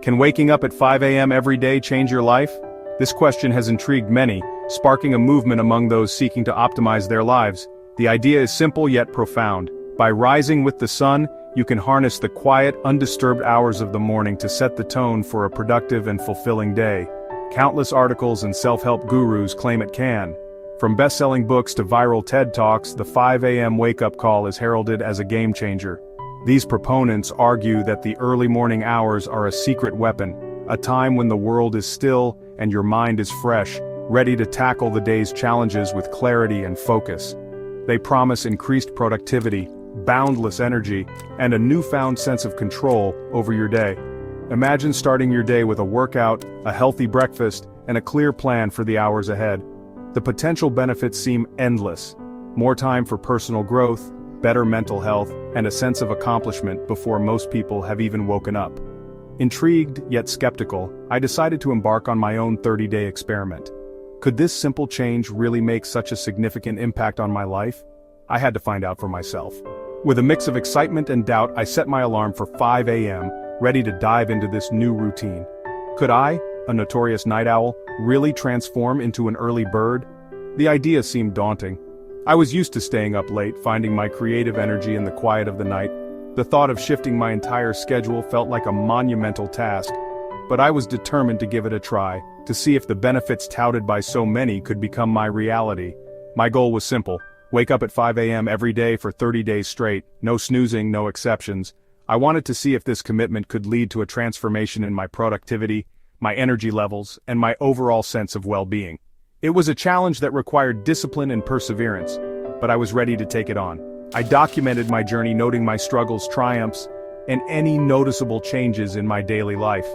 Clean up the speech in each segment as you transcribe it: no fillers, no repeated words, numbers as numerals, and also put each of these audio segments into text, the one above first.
Can waking up at 5 a.m. every day change your life? This question has intrigued many, sparking a movement among those seeking to optimize their lives. The idea is simple yet profound. By rising with the sun, you can harness the quiet, undisturbed hours of the morning to set the tone for a productive and fulfilling day. Countless articles and self-help gurus claim it can. From best-selling books to viral TED Talks, the 5 a.m. wake-up call is heralded as a game-changer. These proponents argue that the early morning hours are a secret weapon, a time when the world is still and your mind is fresh, ready to tackle the day's challenges with clarity and focus. They promise increased productivity, boundless energy, and a newfound sense of control over your day. Imagine starting your day with a workout, a healthy breakfast, and a clear plan for the hours ahead. The potential benefits seem endless. More time for personal growth, better mental health, and a sense of accomplishment before most people have even woken up. Intrigued, yet skeptical, I decided to embark on my own 30-day experiment. Could this simple change really make such a significant impact on my life? I had to find out for myself. With a mix of excitement and doubt, I set my alarm for 5 a.m., ready to dive into this new routine. Could I, a notorious night owl, really transform into an early bird? The idea seemed daunting. I was used to staying up late, finding my creative energy in the quiet of the night. The thought of shifting my entire schedule felt like a monumental task. But I was determined to give it a try, to see if the benefits touted by so many could become my reality. My goal was simple: wake up at 5 a.m. every day for 30 days straight, no snoozing, no exceptions. I wanted to see if this commitment could lead to a transformation in my productivity, my energy levels, and my overall sense of well-being. It was a challenge that required discipline and perseverance, but I was ready to take it on. I documented my journey, noting my struggles, triumphs, and any noticeable changes in my daily life.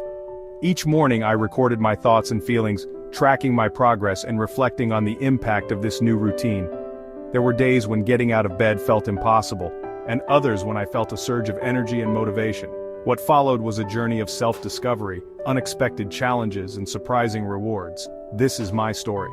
Each morning I recorded my thoughts and feelings, tracking my progress and reflecting on the impact of this new routine. There were days when getting out of bed felt impossible, and others when I felt a surge of energy and motivation. What followed was a journey of self-discovery, unexpected challenges, and surprising rewards. This is my story.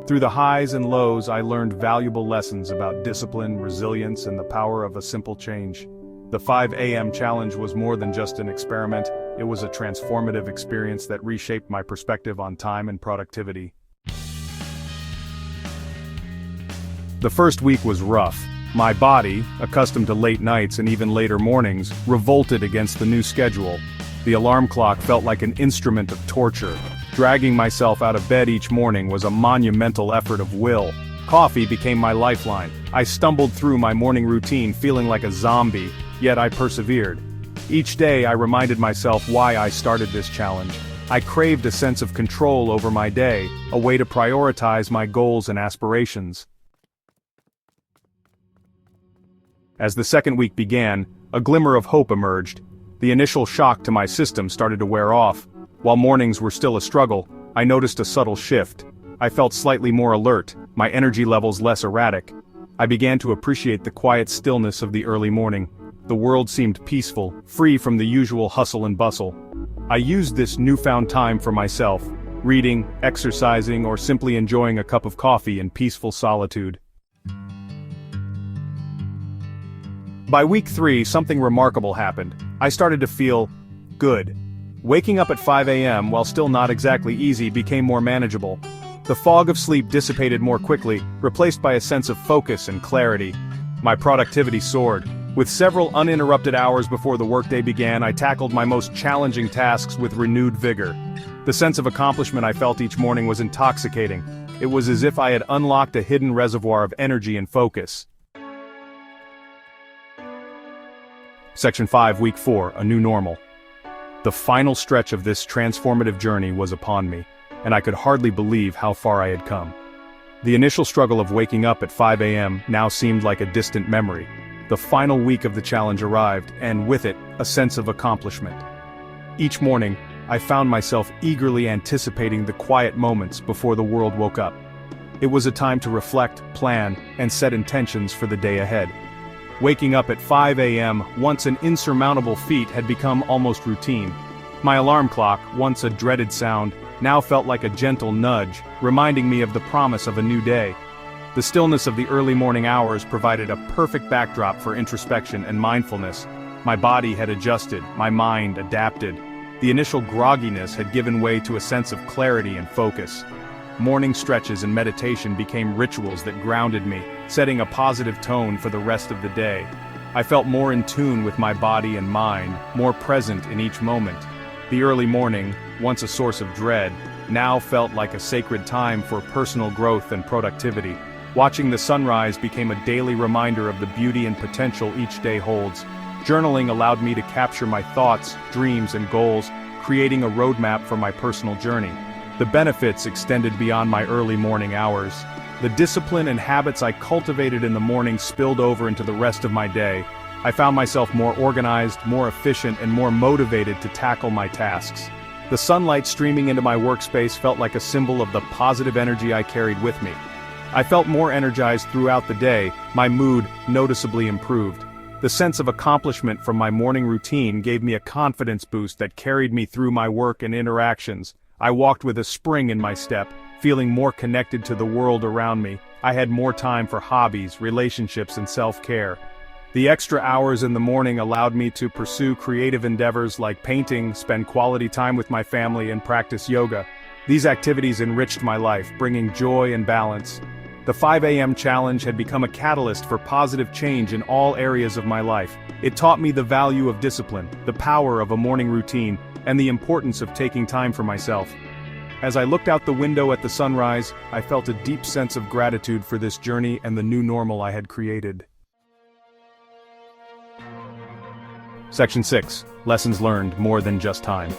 Through the highs and lows, I learned valuable lessons about discipline, resilience, and the power of a simple change. The 5 a.m. challenge was more than just an experiment. It was a transformative experience that reshaped my perspective on time and productivity. The first week was rough. My body, accustomed to late nights and even later mornings, revolted against the new schedule. The alarm clock felt like an instrument of torture. Dragging myself out of bed each morning was a monumental effort of will. Coffee became my lifeline. I stumbled through my morning routine feeling like a zombie, yet I persevered. Each day I reminded myself why I started this challenge. I craved a sense of control over my day, a way to prioritize my goals and aspirations. As the second week began, a glimmer of hope emerged. The initial shock to my system started to wear off. While mornings were still a struggle, I noticed a subtle shift. I felt slightly more alert, my energy levels less erratic. I began to appreciate the quiet stillness of the early morning. The world seemed peaceful, free from the usual hustle and bustle. I used this newfound time for myself, reading, exercising, or simply enjoying a cup of coffee in peaceful solitude. By week 3, something remarkable happened. I started to feel good. Waking up at 5 a.m., while still not exactly easy, became more manageable. The fog of sleep dissipated more quickly, replaced by a sense of focus and clarity. My productivity soared. With several uninterrupted hours before the workday began, I tackled my most challenging tasks with renewed vigor. The sense of accomplishment I felt each morning was intoxicating. It was as if I had unlocked a hidden reservoir of energy and focus. Section 5, Week 4, A New Normal. The final stretch of this transformative journey was upon me, and I could hardly believe how far I had come. The initial struggle of waking up at 5 a.m. now seemed like a distant memory. The final week of the challenge arrived, and with it, a sense of accomplishment. Each morning, I found myself eagerly anticipating the quiet moments before the world woke up. It was a time to reflect, plan, and set intentions for the day ahead. Waking up at 5 a.m., once an insurmountable feat, had become almost routine. My alarm clock, once a dreaded sound, now felt like a gentle nudge, reminding me of the promise of a new day. The stillness of the early morning hours provided a perfect backdrop for introspection and mindfulness. My body had adjusted, my mind adapted. The initial grogginess had given way to a sense of clarity and focus. Morning stretches and meditation became rituals that grounded me, setting a positive tone for the rest of the day. I felt more in tune with my body and mind, more present in each moment. The early morning, once a source of dread, now felt like a sacred time for personal growth and productivity. Watching the sunrise became a daily reminder of the beauty and potential each day holds. Journaling allowed me to capture my thoughts, dreams, and goals, creating a roadmap for my personal journey. The benefits extended beyond my early morning hours. The discipline and habits I cultivated in the morning spilled over into the rest of my day. I found myself more organized, more efficient, and more motivated to tackle my tasks. The sunlight streaming into my workspace felt like a symbol of the positive energy I carried with me. I felt more energized throughout the day, my mood noticeably improved. The sense of accomplishment from my morning routine gave me a confidence boost that carried me through my work and interactions. I walked with a spring in my step, feeling more connected to the world around me. I had more time for hobbies, relationships, and self-care. The extra hours in the morning allowed me to pursue creative endeavors like painting, spend quality time with my family, and practice yoga. These activities enriched my life, bringing joy and balance. The 5 a.m. challenge had become a catalyst for positive change in all areas of my life. It taught me the value of discipline, the power of a morning routine, and the importance of taking time for myself. As I looked out the window at the sunrise, I felt a deep sense of gratitude for this journey and the new normal I had created. Section 6. Lessons learned more than just time.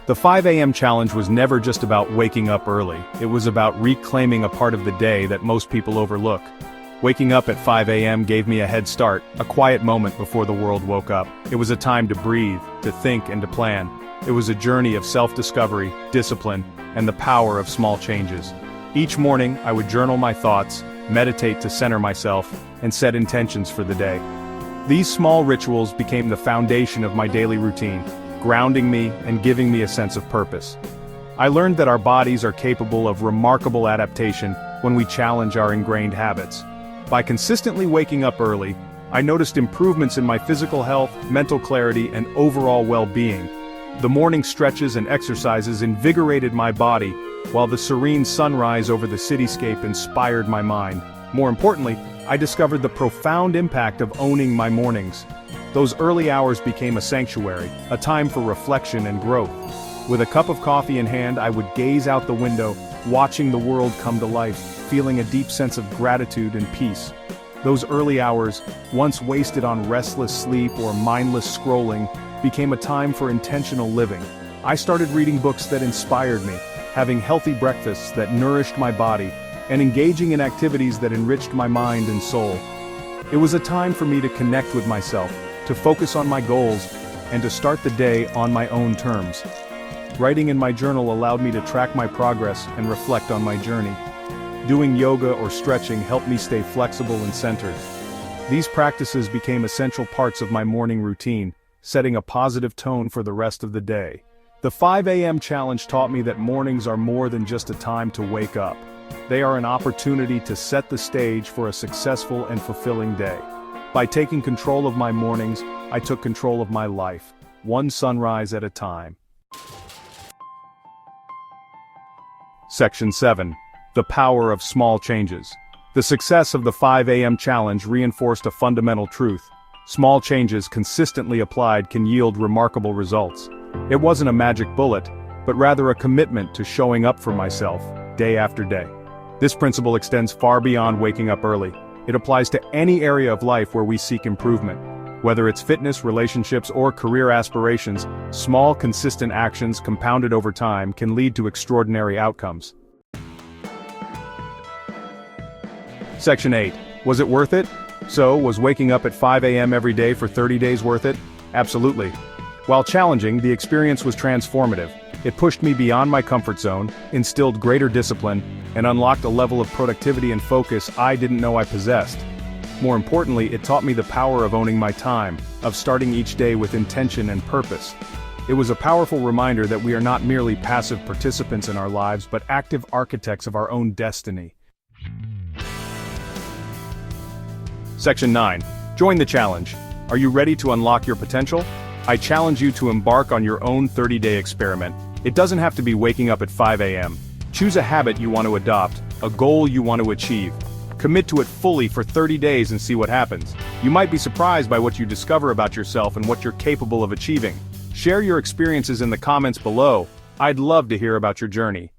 The 5 a.m. challenge was never just about waking up early. It was about reclaiming a part of the day that most people overlook. Waking up at 5 a.m. gave me a head start, a quiet moment before the world woke up. It was a time to breathe, to think, and to plan. It was a journey of self-discovery, discipline, and the power of small changes. Each morning, I would journal my thoughts, meditate to center myself, and set intentions for the day. These small rituals became the foundation of my daily routine, grounding me and giving me a sense of purpose. I learned that our bodies are capable of remarkable adaptation when we challenge our ingrained habits. By consistently waking up early, I noticed improvements in my physical health, mental clarity, and overall well-being. The morning stretches and exercises invigorated my body, while the serene sunrise over the cityscape inspired my mind. More importantly, I discovered the profound impact of owning my mornings. Those early hours became a sanctuary, a time for reflection and growth. With a cup of coffee in hand, I would gaze out the window, watching the world come to life, feeling a deep sense of gratitude and peace. Those early hours, once wasted on restless sleep or mindless scrolling, became a time for intentional living. I started reading books that inspired me, having healthy breakfasts that nourished my body, and engaging in activities that enriched my mind and soul. It was a time for me to connect with myself, to focus on my goals, and to start the day on my own terms. Writing in my journal allowed me to track my progress and reflect on my journey. Doing yoga or stretching helped me stay flexible and centered. These practices became essential parts of my morning routine, setting a positive tone for the rest of the day. The 5 a.m. challenge taught me that mornings are more than just a time to wake up. They are an opportunity to set the stage for a successful and fulfilling day. By taking control of my mornings, I took control of my life, one sunrise at a time. Section 7. The power of small changes. The success of the 5 a.m. challenge reinforced a fundamental truth. Small changes consistently applied can yield remarkable results. It wasn't a magic bullet, but rather a commitment to showing up for myself, day after day. This principle extends far beyond waking up early. It applies to any area of life where we seek improvement. Whether it's fitness, relationships, or career aspirations, small, consistent actions compounded over time can lead to extraordinary outcomes. Section 8. Was it worth it? So, was waking up at 5 a.m. every day for 30 days worth it? Absolutely. While challenging, the experience was transformative. It pushed me beyond my comfort zone, instilled greater discipline, and unlocked a level of productivity and focus I didn't know I possessed. More importantly, it taught me the power of owning my time, of starting each day with intention and purpose. It was a powerful reminder that we are not merely passive participants in our lives but active architects of our own destiny. Section 9. Join the challenge. Are you ready to unlock your potential? I challenge you to embark on your own 30-day experiment. It doesn't have to be waking up at 5 a.m. Choose a habit you want to adopt, a goal you want to achieve. Commit to it fully for 30 days and see what happens. You might be surprised by what you discover about yourself and what you're capable of achieving. Share your experiences in the comments below. I'd love to hear about your journey.